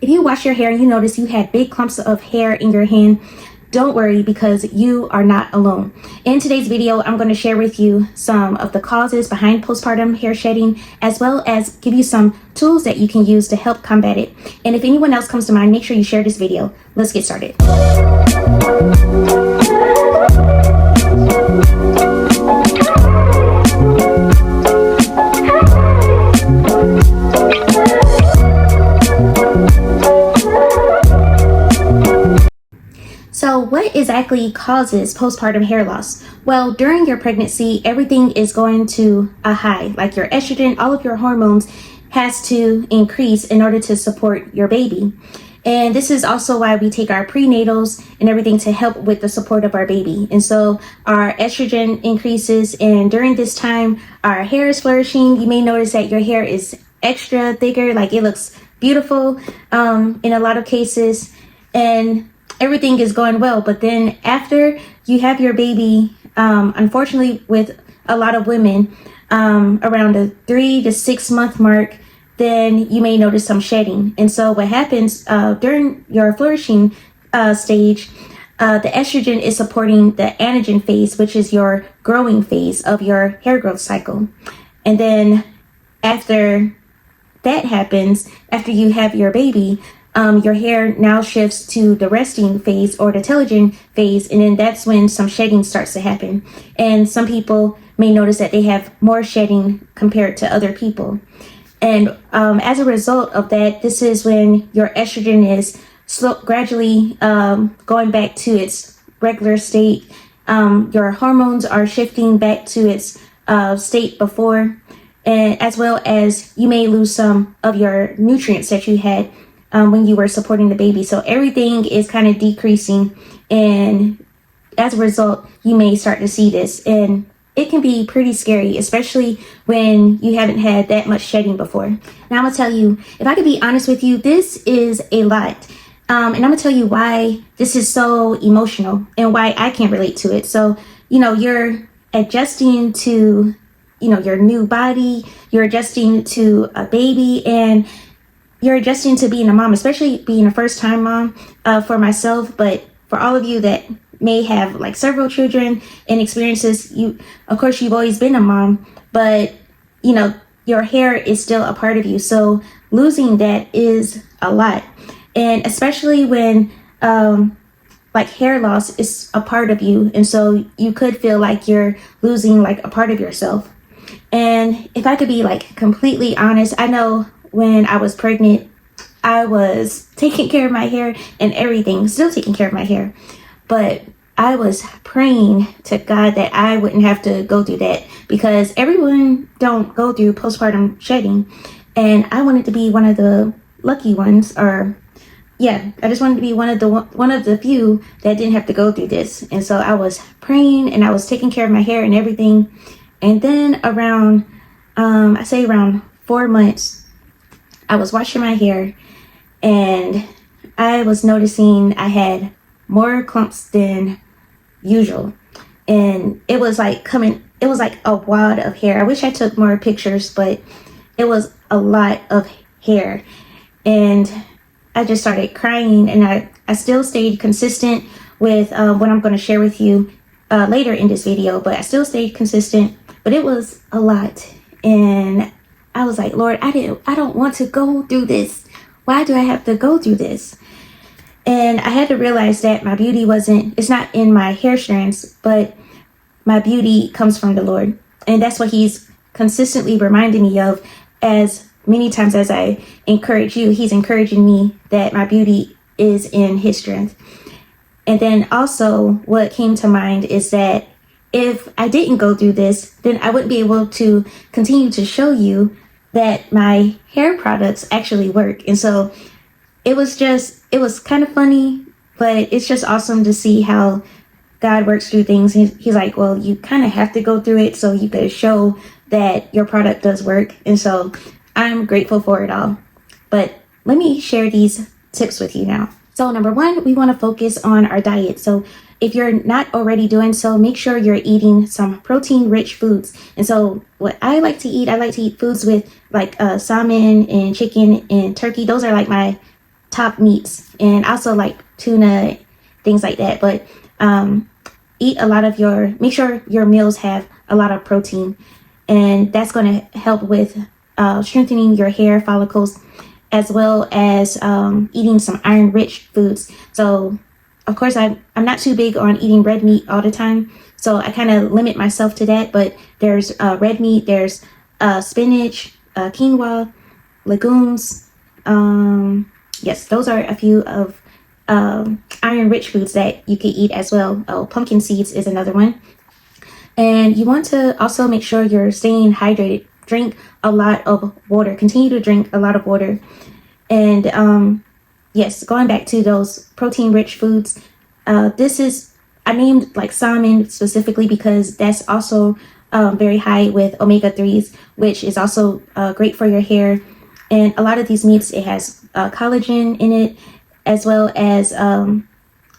If you wash your hair and you notice you had big clumps of hair in your hand, don't worry, because you are not alone. In today's video, I'm going to share with you some of the causes behind postpartum hair shedding, as well as give you some tools that you can use to help combat it. And if anyone else comes to mind, make sure you share this video. Let's get started. So what exactly causes postpartum hair loss? Well, during your pregnancy, everything is going to a high, like your estrogen, all of your hormones has to increase in order to support your baby. And this is also why we take our prenatals and everything to help with the support of our baby. And so our estrogen increases, and during this time, our hair is flourishing. You may notice that your hair is extra thicker, like it looks beautiful in a lot of cases. And everything is going well, but then after you have your baby, unfortunately with a lot of women, around the 3 to 6 month mark, then you may notice some shedding. And so what happens during your flourishing stage, the estrogen is supporting the anagen phase, which is your growing phase of your hair growth cycle. And then after that happens, after you have your baby, your hair now shifts to the resting phase or the telogen phase, and then that's when some shedding starts to happen. And some people may notice that they have more shedding compared to other people. And as a result of that, this is when your estrogen is gradually going back to its regular state. Your hormones are shifting back to its state before, and as well as you may lose some of your nutrients that you had when you were supporting the baby. So everything is kind of decreasing, and as a result, you may start to see this, and it can be pretty scary, especially when you haven't had that much shedding before. Now I'm gonna tell you, if I could be honest with you, this is a lot. And I'm gonna tell you why this is so emotional and why I can't relate to it. So, you're adjusting to, your new body, you're adjusting to a baby, and you're adjusting to being a mom, especially being a first-time mom for myself. But for all of you that may have like several children and experiences, of course, you've always been a mom, but your hair is still a part of you. So losing that is a lot. And especially when like hair loss is a part of you. And so you could feel like you're losing like a part of yourself. And if I could be like completely honest, I know when I was pregnant, I was taking care of my hair and everything, still taking care of my hair. But I was praying to God that I wouldn't have to go through that, because everyone don't go through postpartum shedding. And I wanted to be one of the lucky ones, I just wanted to be one of the few that didn't have to go through this. And so I was praying and I was taking care of my hair and everything. And then around, I say around 4 months, I was washing my hair and I was noticing I had more clumps than usual. And it was like a wad of hair. I wish I took more pictures, but it was a lot of hair. And I just started crying, and I still stayed consistent with what I'm going to share with you later in this video, but I still stayed consistent, but it was a lot. And I was like, Lord, I don't want to go through this. Why do I have to go through this? And I had to realize that my beauty it's not in my hair strands, but my beauty comes from the Lord. And that's what He's consistently reminding me of, as many times as I encourage you. He's encouraging me that my beauty is in His strength. And then also what came to mind is that if I didn't go through this, then I wouldn't be able to continue to show you that my hair products actually work. And so it was kind of funny, but it's just awesome to see how God works through things. He's like, well, you kind of have to go through it so you could show that your product does work. And so I'm grateful for it all. But let me share these tips with you now. So number one, we want to focus on our diet. So if you're not already doing so, make sure you're eating some protein-rich foods. And so what I like to eat foods with like salmon and chicken and turkey. Those are like my top meats, and also like tuna, things like that. But eat a lot of make sure your meals have a lot of protein, and that's going to help with strengthening your hair follicles, as well as eating some iron rich foods. So of course I'm not too big on eating red meat all the time, so I kind of limit myself to that. But there's red meat, there's spinach, quinoa, legumes. Yes, those are a few of iron rich foods that you could eat as well. Oh, pumpkin seeds is another one. And you want to also make sure you're staying hydrated. Drink a lot of water. Continue to drink a lot of water. And yes, going back to those protein rich foods, I named like salmon specifically because that's also very high with omega-3s, which is also great for your hair. And a lot of these meats, it has collagen in it, as well as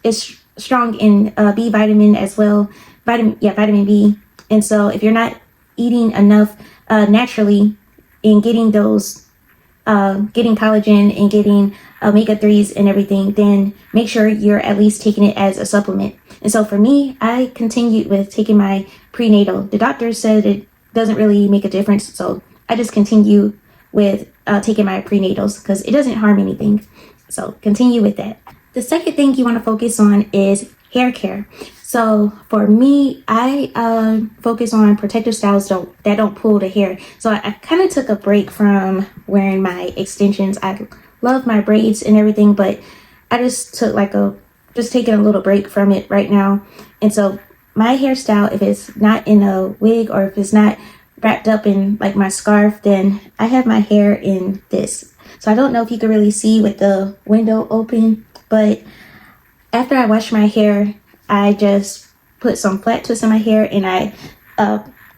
it's strong in B vitamin as well. Vitamin B. And so if you're not eating enough naturally in getting those, getting collagen and getting omega-3s and everything, then make sure you're at least taking it as a supplement. And so for me, I continued with taking my prenatal. The doctor said it doesn't really make a difference, so I just continue with taking my prenatals because it doesn't harm anything. So continue with that. The second thing you want to focus on is hair care. So for me, I focus on protective styles that don't pull the hair. So I kind of took a break from wearing my extensions. I love my braids and everything, but I just took just taking a little break from it right now. And so my hairstyle, if it's not in a wig or if it's not wrapped up in like my scarf, then I have my hair in this. So I don't know if you can really see with the window open, but after I wash my hair, I just put some flat twists in my hair and I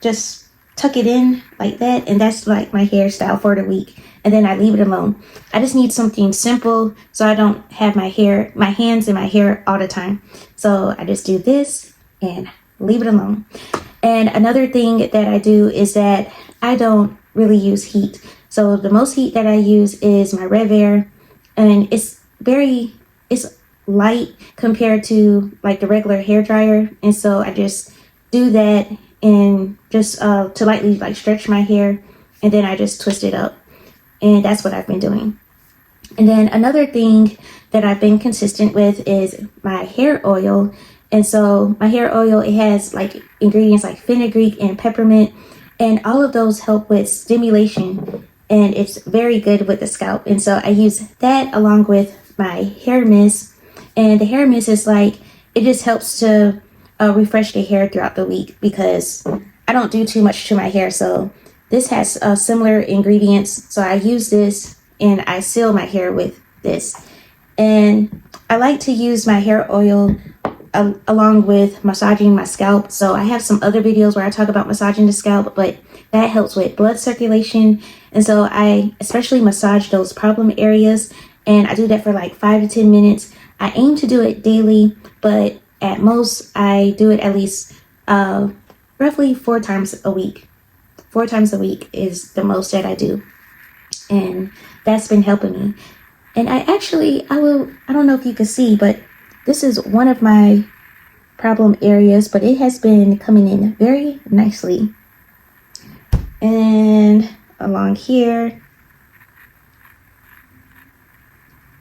just tuck it in like that. And that's like my hairstyle for the week. And then I leave it alone. I just need something simple so I don't have my hands in my hair all the time. So I just do this and leave it alone. And another thing that I do is that I don't really use heat. So the most heat that I use is my Rev Air, and it's light compared to like the regular hair dryer. And so I just do that and just to lightly like stretch my hair, and then I just twist it up. And that's what I've been doing. And then another thing that I've been consistent with is my hair oil. And so my hair oil, it has like ingredients like fenugreek and peppermint, and all of those help with stimulation, and it's very good with the scalp. And so I use that along with my hair mist. And the hair mist is like, it just helps to refresh the hair throughout the week because I don't do too much to my hair. So this has similar ingredients. So I use this and I seal my hair with this. And I like to use my hair oil along with massaging my scalp. So I have some other videos where I talk about massaging the scalp, but that helps with blood circulation. And so I especially massage those problem areas, and I do that for like 5 to 10 minutes. I aim to do it daily, but at most I do it at least roughly 4 times a week. 4 times a week is the most that I do, and that's been helping me. And I don't know if you can see, but this is one of my problem areas, but it has been coming in very nicely. And along here.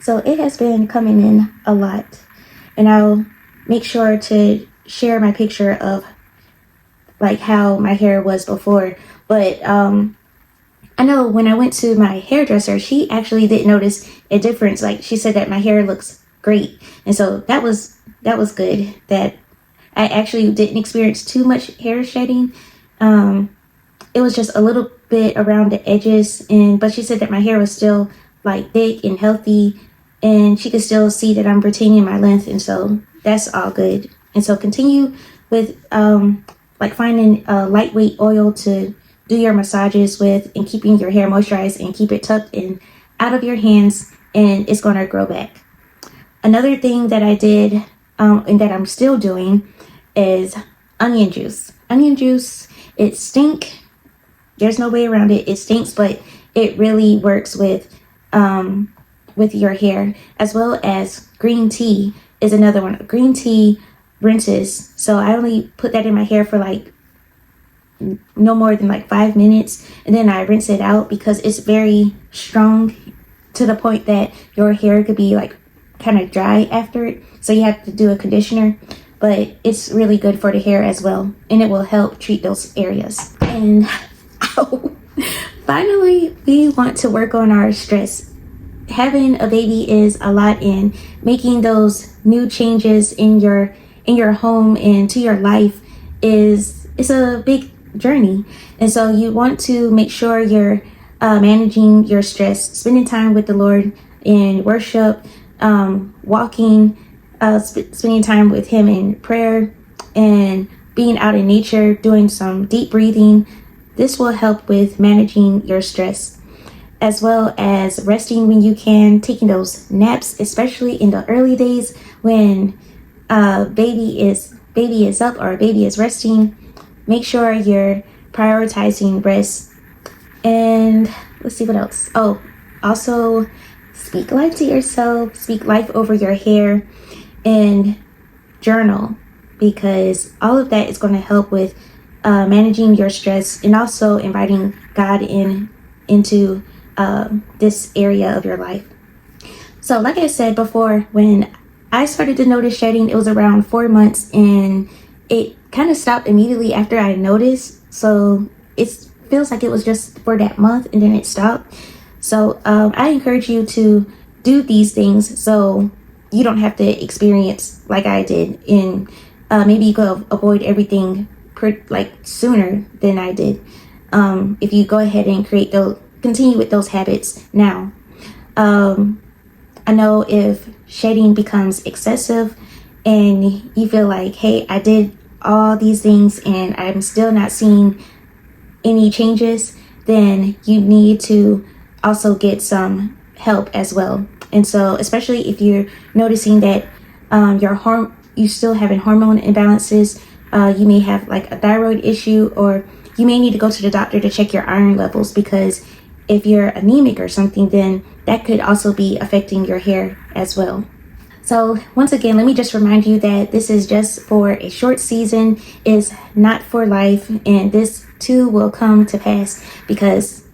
So it has been coming in a lot. And I'll make sure to share my picture of like how my hair was before. But I know when I went to my hairdresser, she actually didn't notice a difference. Like she said that my hair looks great. And so that was good, that I actually didn't experience too much hair shedding. It was just a little bit around the edges, but she said that my hair was still like thick and healthy, and she could still see that I'm retaining my length, and so that's all good. And so continue with like finding a lightweight oil to do your massages with, and keeping your hair moisturized, and keep it tucked in out of your hands, and it's going to grow back. Another thing that I did and that I'm still doing is onion juice. Onion juice, it stinks. There's no way around it. It stinks, but it really works with with your hair, as well as green tea is another one. Green tea rinses. So I only put that in my hair for like no more than like 5 minutes, and then I rinse it out because it's very strong to the point that your hair could be like kind of dry after it. So you have to do a conditioner, but it's really good for the hair as well, and it will help treat those areas. And finally, we want to work on our stress. Having a baby is a lot, in making those new changes in your home and to your life it's a big journey. And so you want to make sure you're managing your stress, spending time with the Lord in worship, walking, spending time with him in prayer, and being out in nature, doing some deep breathing. This will help with managing your stress, as well as resting when you can, taking those naps, especially in the early days when baby is up or baby is resting. Make sure you're prioritizing rest. And let's see what else. Oh, also speak life to yourself, speak life over your hair, and journal, because all of that is going to help with managing your stress, and also inviting God into this area of your life. So like I said before, when I started to notice shedding, it was around 4 months, and it kind of stopped immediately after I noticed. So it feels like it was just for that month and then it stopped. So I encourage you to do these things so you don't have to experience like I did, and maybe you could avoid everything sooner than I did if you go ahead and continue with those habits now. I know if shedding becomes excessive and you feel like, hey, I did all these things and I'm still not seeing any changes, then you need to also get some help as well. And so especially if you're noticing that you still having hormone imbalances, you may have like a thyroid issue, or you may need to go to the doctor to check your iron levels, because if you're anemic or something, then that could also be affecting your hair as well. So once again, let me just remind you that this is just for a short season, is not for life, and this too will come to pass, because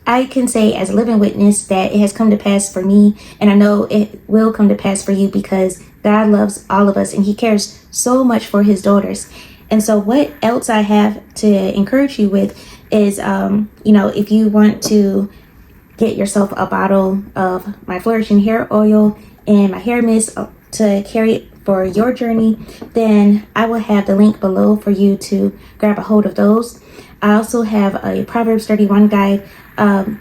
I can say as a living witness that it has come to pass for me, and I know it will come to pass for you, because God loves all of us and he cares so much for his daughters. And so what else I have to encourage you with is, if you want to get yourself a bottle of my Flourishing hair oil and my hair mist to carry for your journey, then I will have the link below for you to grab a hold of those. I also have a Proverbs 31 guide.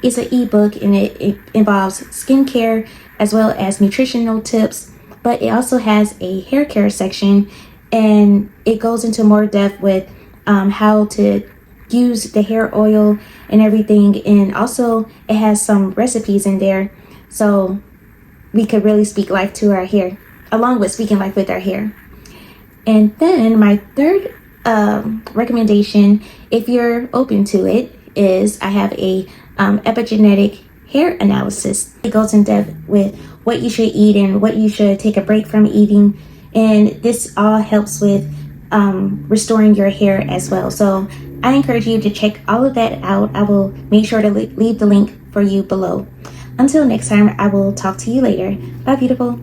It's an ebook, and it involves skincare as well as nutritional tips, but it also has a hair care section, and it goes into more depth with how to use the hair oil and everything. And also it has some recipes in there, so we could really speak life to our hair, along with speaking life with our hair. And then my third recommendation, if you're open to it, is I have a epigenetic hair analysis. It goes in depth with what you should eat and what you should take a break from eating, and this all helps with restoring your hair as well. So I encourage you to check all of that out. I will make sure to leave the link for you below. Until next time, I will talk to you later. Bye, beautiful.